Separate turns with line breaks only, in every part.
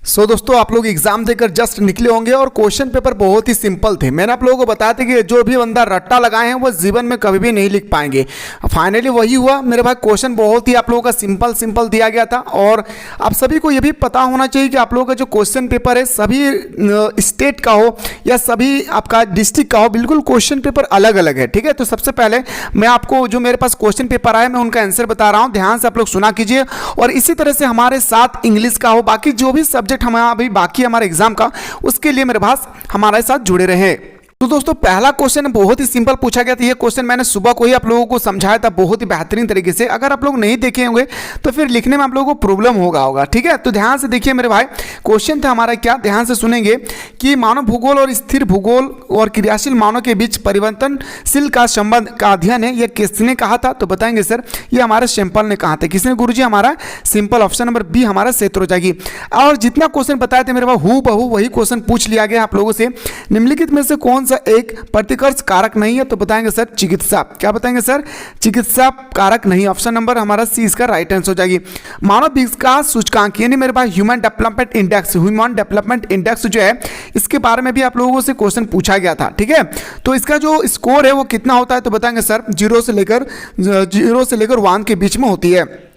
दोस्तों आप लोग एग्जाम देकर जस्ट निकले होंगे और क्वेश्चन पेपर बहुत ही सिंपल थे। मैंने आप लोगों को बताया था कि जो भी बंदा रट्टा लगाए हैं वो जीवन में कभी भी नहीं लिख पाएंगे। फाइनली वही हुआ मेरे भाई। क्वेश्चन बहुत ही आप लोगों का सिंपल दिया गया था और आप सभी को ये भी पता होना चाहिए कि आप लोगों का जो क्वेश्चन पेपर है सभी स्टेट का हो या सभी आपका डिस्ट्रिक्ट का हो, बिल्कुल क्वेश्चन पेपर अलग अलग है। ठीक है, तो सबसे पहले मैं आपको जो मेरे पास क्वेश्चन पेपर आया मैं उनका आंसर बता रहा हूँ, ध्यान से आप लोग सुना कीजिए। और इसी तरह से हमारे साथ इंग्लिश का हो, बाकी जो भी सब्जेक्ट हमारा अभी बाकी हमारे एग्जाम का, उसके लिए मेरे पास हमारे साथ जुड़े रहे। तो दोस्तों पहला क्वेश्चन बहुत ही सिंपल पूछा गया था। ये क्वेश्चन मैंने सुबह को ही आप लोगों को समझाया था बहुत ही बेहतरीन तरीके से। अगर आप लोग नहीं देखे होंगे तो फिर लिखने में आप लोगों को प्रॉब्लम होगा। ठीक है, तो ध्यान से देखिए मेरे भाई। क्वेश्चन था हमारा क्या, ध्यान से सुनेंगे कि मानव भूगोल और स्थिर भूगोल और क्रियाशील मानव के बीच परिवर्तनशील का संबंध का अध्ययन है, यह किसने कहा था? तो बताएंगे सर ये हमारे सैंपल ने कहा था। किसने गुरुजी? हमारा सिंपल ऑप्शन नंबर बी हमारा सेत्र हो जाएगी। और जितना क्वेश्चन बताए थे मेरे भाई हूबहू वही क्वेश्चन पूछ लिया गया आप लोगों से। निम्नलिखित में से कौन सा एक प्रतिकर्ष कारक नहीं है? तो बताएंगे सर चिकित्सा। क्या बताएंगे सर? चिकित्सा कारक नहीं। ऑप्शन नंबर हमारा सी इसका राइट आंसर हो जाएगी। मानव विकास सूचकांक यानी मेरे पास ह्यूमन डेवलपमेंट इंडेक्स जो है इसके बारे में भी आप लोगों से क्वेश्चन पूछा गया था। ठीक है, तो इसका जो स्कोर है वो कितना होता है? तो बताएंगे सर 0 से लेकर 1 के बीच में होती है।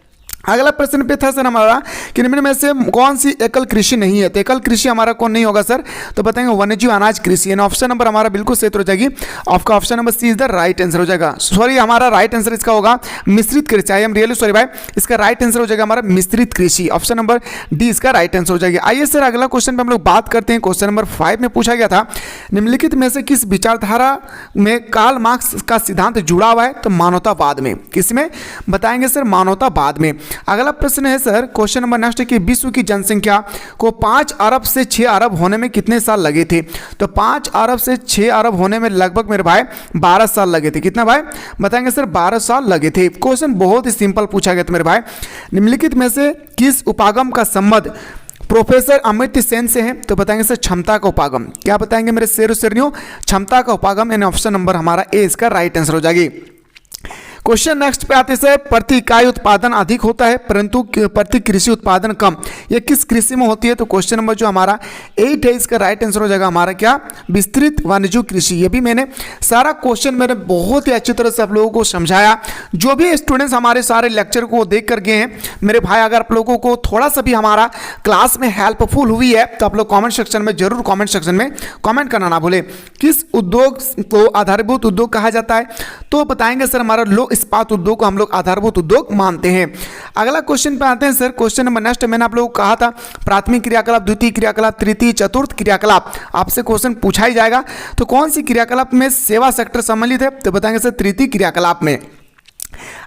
अगला प्रश्न पे था सर हमारा कि निम्न में से कौन सी एकल कृषि नहीं है? तो एकल कृषि हमारा कौन नहीं होगा सर? तो बताएंगे वन्यजीव अनाज कृषि। यानी ऑप्शन नंबर हमारा बिल्कुल सही हो जाएगी। आपका option number C is the right answer हो जाएगा। सॉरी, हमारा राइट आंसर इसका होगा मिश्रित कृषि। आई एम रियली सॉरी भाई, इसका राइट आंसर हो जाएगा हमारा मिश्रित कृषि। ऑप्शन नंबर डी इसका राइट आंसर हो जाएगी। आइए सर अगला क्वेश्चन पे हम लोग बात करते हैं। क्वेश्चन नंबर 5 में पूछा गया था निम्नलिखित में से किस विचारधारा में कार्ल मार्क्स का सिद्धांत जुड़ा हुआ है? तो मानवतावाद में। किसमें? बताएंगे सर मानवतावाद में। अगला प्रश्न है सर क्वेश्चन नंबर नेक्स्ट कि विश्व की जनसंख्या को 5 अरब से 6 अरब होने में कितने साल लगे थे? तो 5 अरब से 6 अरब होने में लगभग मेरे भाई 12 साल लगे थे। कितना भाई? बताएंगे सर 12 साल लगे थे। क्वेश्चन बहुत ही सिंपल पूछा गया था मेरे भाई। निम्नलिखित में से किस उपागम का संबंध प्रोफेसर अमित सेन से है? तो बताएंगे सर क्षमता का उपागम। क्या बताएंगे मेरे शेर शेरनियों? क्षमता का उपागम। यानी ऑप्शन नंबर हमारा ए इसका राइट आंसर हो जाएगी। क्वेश्चन नेक्स्ट पे आते हैं प्रति इकाई उत्पादन अधिक होता है परंतु प्रति कृषि उत्पादन कम, यह किस कृषि में होती है? तो क्वेश्चन नंबर जो हमारा 8 है इसका राइट आंसर हो जाएगा हमारा क्या? विस्तृत वन्यजीव कृषि। ये भी मैंने सारा क्वेश्चन मैंने बहुत ही अच्छी तरह से आप लोगों को समझाया। जो भी स्टूडेंट्स हमारे सारे लेक्चर को देख कर गए हैं मेरे भाई, अगर आप लोगों को थोड़ा सा भी हमारा क्लास में हेल्पफुल हुई है तो आप लोग कॉमेंट सेक्शन में जरूर कॉमेंट करना ना भूले। किस उद्योग को आधारभूत उद्योग कहा जाता है? तो बताएंगे सर हमारा लोक इस्पात उद्योग को हम लोग आधारभूत उद्योग मानते हैं। अगला क्वेश्चन पे आते हैं सर। क्वेश्चन नंबर नेक्स्ट मैंने आप लोगों को कहा था प्राथमिक क्रियाकलाप, द्वितीय क्रियाकलाप, तृतीय चतुर्थ क्रियाकलाप आपसे क्वेश्चन पूछा ही जाएगा। तो कौन सी क्रियाकलाप में सेवा सेक्टर सम्मिलित है? तो बताएंगे सर तृतीय क्रियाकलाप में।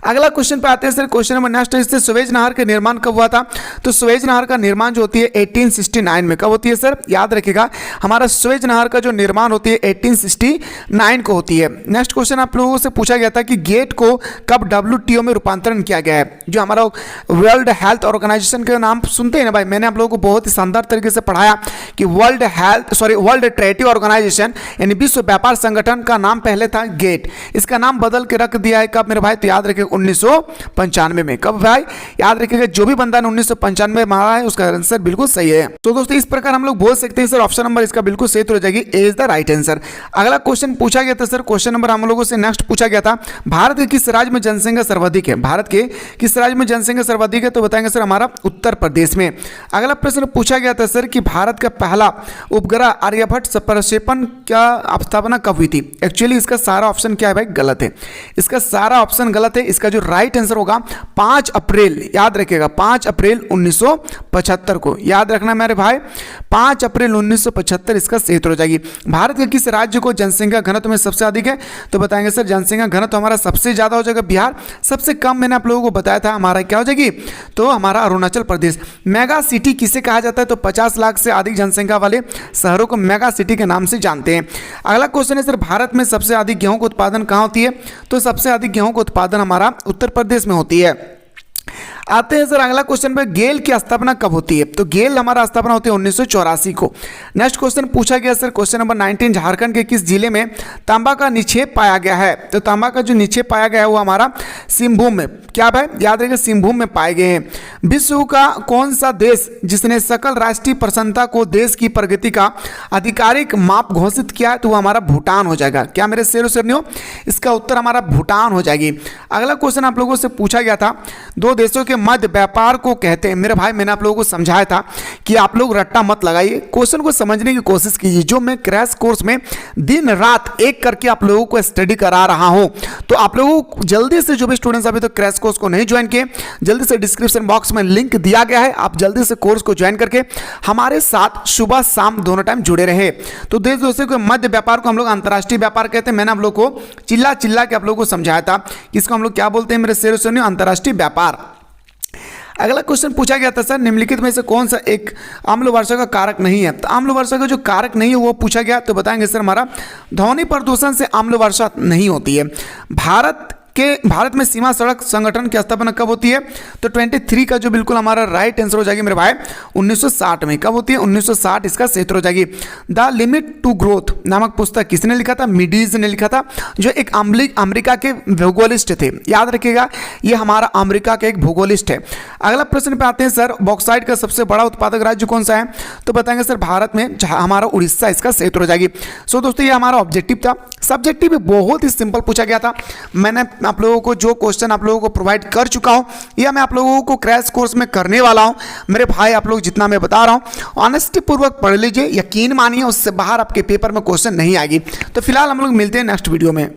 अगला क्वेश्चन पे आते हैं सर। क्वेश्चन नंबर नेक्स्ट है इससे सुएज नहर का निर्माण कब हुआ था? तो सुएज नहर का निर्माण जो होती है 1869 में। कब होती है सर? याद रखिएगा हमारा सुएज नहर का जो निर्माण होती है 1869 को होती है। नेक्स्ट क्वेश्चन आप लोगों से पूछा गया था कि गेट को कब WTO में रूपांतरण किया गया है? जो हमारा वर्ल्ड हेल्थ ऑर्गेनाइजेशन के नाम सुनते हैं ना भाई, मैंने आप लोगों को बहुत ही शानदार तरीके से पढ़ाया कि वर्ल्ड ट्रेड ऑर्गेनाइजेशन यानी विश्व व्यापार संगठन का नाम पहले था गेट, इसका नाम बदल के रख दिया है कब मेरे भाई? तो याद रखिएगा 1995 में। कब भाई? याद रखिएगा जो भी बंदा ने 1995 में मारा है उसका आंसर बिल्कुल सही है। तो दोस्तों इस प्रकार हम लोग बोल सकते हैं सर ऑप्शन नंबर इसका बिल्कुल सही हो जाएगी, ए इज द राइट आंसर। अगला क्वेश्चन पूछा गया था सर। क्वेश्चन नंबर हम लोगों से नेक्स्ट पूछा गया था भारत के किस राज्य में जनसंख्या सर्वाधिक है? भारत के किस राज्य में जनसंख्या सर्वाधिक है? तो बताएंगे सर हमारा उत्तर प्रदेश में। अगला प्रश्न पूछा गया था सर कि भारत का पहला उपग्रह आर्यभट्ट प्रक्षेपण क्या स्थापना कब हुई थी? एक्चुअली इसका सारा ऑप्शन क्या है भाई? गलत है। इसका सारा ऑप्शन गलत है। इसका जो राइट आंसर होगा 5 अप्रैल, याद रखिएगा 5 अप्रैल 1975 को। याद रखना मेरे भाई 5 अप्रैल 1975 इसका सही उत्तर हो जाएगी। भारत के किस राज्य को जनसंख्या घनत्व में सबसे अधिक है? तो बताएंगे सर जनसंख्या घनत्व हमारा सबसे ज्यादा हो जाएगा बिहार, सबसे कम मैंने आप लोगों को बताया था हमारा क्या हो जाएगी? तो हमारा अरुणाचल प्रदेश। मेगा सिटी किसे कहा जाता है? तो 50 लाख से अधिक जनसंख्या वाले शहरों को मेगा सिटी के नाम से जानते हैं। अगला क्वेश्चन है सर भारत में सबसे अधिक गेहूं का उत्पादन कहां होती है? तो सबसे अधिक गेहूं का उत्पादन हमारा उत्तर प्रदेश में होती है। आते हैं सर अगला क्वेश्चन पे, गेल की स्थापना कब होती है? तो गेल हमारा स्थापना होती है 1984 को। नेक्स्ट क्वेश्चन पूछा गया सर क्वेश्चन नंबर 19, झारखंड के किस जिले में तांबा का निक्षेप पाया गया है? तो तांबा का जो निक्षेप पाया गया है वो हमारा सिंहभूम में, क्या भाई याद रखिए, सिंहभूम में पाए गए हैं। विश्व का कौन सा देश जिसने सकल राष्ट्रीय प्रसन्नता को देश की प्रगति का आधिकारिक माप घोषित किया है? तो वो हमारा भूटान हो जाएगा। क्या मेरे शेरों शेरनियों, इसका उत्तर हमारा भूटान हो जाएगी। अगला क्वेश्चन आप लोगों से पूछा गया था, दो देशों के मध्य व्यापार को कहते हैं। मेरे भाई मैंने आप लोगों को समझाया था कि आप लोग रट्टा मत लगाइए, क्वेश्चन को समझने की कोशिश कीजिए। जो मैं क्रैश कोर्स में दिन रात एक करके आप लोगों को स्टडी करा रहा हूं, तो आप लोगों को जल्दी से, जो भी स्टूडेंट्स अभी तक क्रैश कोर्स को नहीं ज्वाइन किए, जल्दी से डिस्क्रिप्शन बॉक्स में लिंक दिया गया है, आप जल्दी से कोर्स को ज्वाइन करके हमारे साथ सुबह शाम दोनों टाइम जुड़े रहे। तो देश दोस्तों के मध्य व्यापार को हम लोग अंतर्राष्ट्रीय व्यापार कहते हैं। मैंने आप लोग को चिल्ला चिल्ला के आप लोगों को समझाया था कि इसको हम लोग क्या बोलते हैं मेरे शेरों शेरनियों, अंतर्राष्ट्रीय व्यापार। अगला क्वेश्चन पूछा गया था सर, निम्नलिखित में से कौन सा एक आम्ल वर्षा का कारक नहीं है? तो आम्ल वर्षा का जो कारक नहीं है वो पूछा गया, तो बताएंगे सर हमारा ध्वनि प्रदूषण से आम्ल वर्षा नहीं होती है। भारत में सीमा सड़क संगठन की स्थापना कब होती है? तो 23 का जो बिल्कुल हमारा राइट आंसर हो जाएगी मेरे भाई 1960 में। कब होती है? 1960 इसका क्षेत्र हो जाएगी। द लिमिट टू ग्रोथ नामक पुस्तक किसने लिखा था? मिडीज ने लिखा था, जो एक अमेरिका के भूगोलिस्ट थे। याद रखिएगा ये हमारा अमेरिका के एक भूगोलिस्ट है। अगला प्रश्न पे आते हैं सर, बॉक्साइट का सबसे बड़ा उत्पादक राज्य कौन सा है? तो बताएंगे सर भारत में हमारा उड़ीसा इसका क्षेत्र हो जाएगी। सो दोस्तों ये हमारा ऑब्जेक्टिव था। सब्जेक्टिव भी बहुत ही सिंपल पूछा गया था। मैंने आप लोगों को जो क्वेश्चन आप लोगों को प्रोवाइड कर चुका हूं, या मैं आप लोगों को क्रैश कोर्स में करने वाला हूं। मेरे भाई आप लोग जितना मैं बता रहा हूं ऑनेस्टी पूर्वक पढ़ लीजिए, यकीन मानिए उससे बाहर आपके पेपर में क्वेश्चन नहीं आएगी। तो फिलहाल हम लोग मिलते हैं नेक्स्ट वीडियो में।